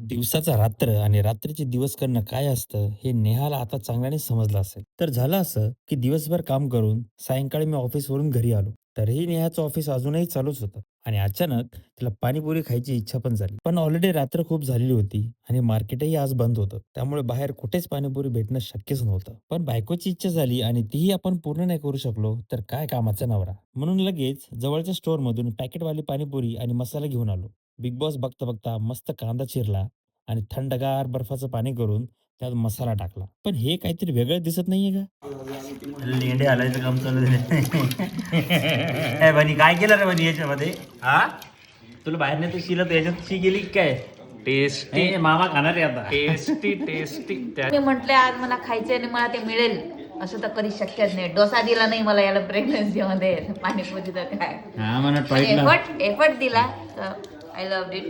दिवसाचा रात्र आणि रात्रीचे दिवस करणं काय असतं हे नेहाला आता चांगल्याने समजलं असेल. तर झालं असं की दिवसभर काम करून सायंकाळी मी ऑफिसवरून घरी आलो. तरीही नेहाचं ऑफिस अजूनही चालूच होतं आणि अचानक तिला पाणीपुरी खायची इच्छा पण झाली. पण ऑलरेडी रात्र खूप झालेली होती आणि मार्केटही आज बंद होतं. त्यामुळे बाहेर कुठेच पाणीपुरी भेटणं शक्यच नव्हतं. पण बायकोची इच्छा झाली आणि तीही आपण पूर्ण नाही करू शकलो तर काय कामाचा नवरा. म्हणून लगेच जवळच्या स्टोअरमधून पॅकेटवाली पाणीपुरी आणि मसाला घेऊन आलो. बिग बॉस बघता बघता मस्त कांदा चिरला आणि थंडगार बर्फाचं पाणी करून त्यात मसाला टाकला. पण हे काहीतरी वेगळं दिसत नाहीये का? लेंडे हालायचं काम चालू काय बनी काय केलं रे बनी याच्यामध्ये? हा, तुला बाहेर नाही तर शिलत याच्यात शी गेली काय? टेस्टी मामा खाणार आहे आता. टेस्टी टेस्टी मी म्हटले आज मला खायचे आणि मला ते मिळेल असं तर कधी शक्यच नाही. डोसा दिला नाही मला याला प्रेग्नन्सी मध्ये पाणीपुरी तर काय हा म्हणा टॉयलेटला एफर्ट दिला तर आय लव्ह इट.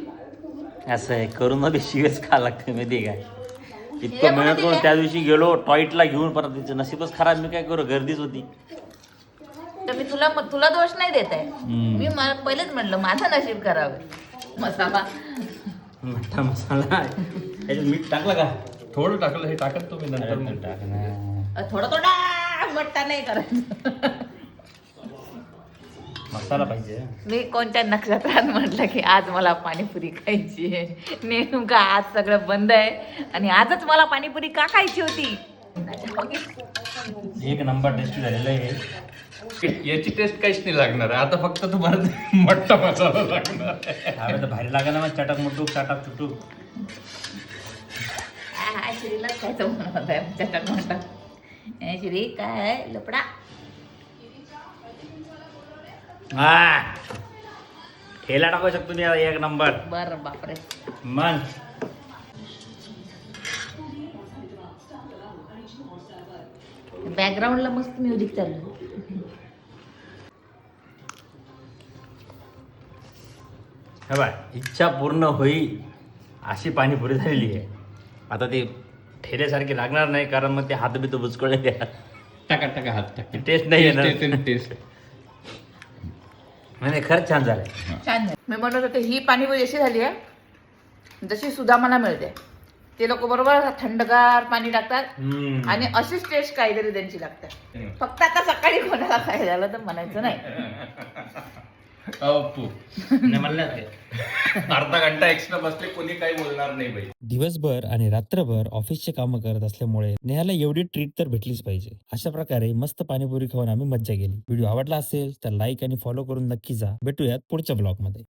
असं आहे करून मध्ये शिवेच खा लागते माहिती आहे काय? हे इतकं पण मेहनत करून दिलं. त्या दिवशी गेलो टॉयलेटला घेऊन परत तिचं नशीबच खराब. मी काय करू, गर्दीच होती. तर मी तुला दोष नाही देत आहे. मी पहिलेच म्हटलं माझं नशीब करावं. मसाला मोठा मसाला त्याच्यात मीठ टाकलं का? थोडं टाकलं हे टाकत तुम्ही नंतर मग. टाकणार थोडा थोडा मट्टा नाही करायचं. मसाला पाहिजे. मी कोणत्या नक्षत्रात म्हटलं की आज मला पाणीपुरी खायची आहे. नेमकं आज सगळं बंद आहे आणि आजच मला पाणीपुरी का खायची होती? एक नंबर टेस्ट झालेला आहे. याची टेस्ट काहीच नाही लागणार आहे. आता फक्त तुम्हाला मट्टा मसाला लागणार आहे. अरे तर भारी लागेल ना मग चटक मुटूक चटक चुटूक. श्रीलाच खायचं म्हणत आहे चटक म्हणतात. श्री काय लपडा. हा ठेला टाकू शकतो मी एक नंबर. बरं बापरे. मन बॅकग्राऊंडला मस्त म्युझिक चाललं. हे बाय इच्छा पूर्ण होईल अशी पाणीपुरी झालेली आहे. आता ते ठेल्यासारखी लागणार नाही कारण मग ते हात बी तो बुचकळले. टाका टाका हात टाका. टेस्ट नाही येणार. टेस्ट नाही खरंच छान झालंय. छान आहे. मी म्हणत होते ही पाणीपुरी अशी झाली आहे जशी सुदामाला मिळते. ते लोक बरोबर थंडगार पाणी टाकतात आणि अशीच टेस्ट काहीतरी त्यांची लागते. फक्त आता सकाळी कोणाला काय झालं तर म्हणायचं नाही. अप्पू नाही म्हणलं ते. अर्धा घंटा एक्स्ट्रा बसले कोणी काही बोलणार नाही बाई. दिवसभर आणि रात्रभर ऑफिसचे कामं करत असल्यामुळे नेहाला एवढी ट्रीट तर भेटलीच पाहिजे. अशा प्रकारे मस्त पाणीपुरी खाऊन आम्ही मज्जा केली. व्हिडिओ आवडला असेल तर लाईक आणि फॉलो करून नक्की जा. भेटूयात पुढच्या ब्लॉग मध्ये.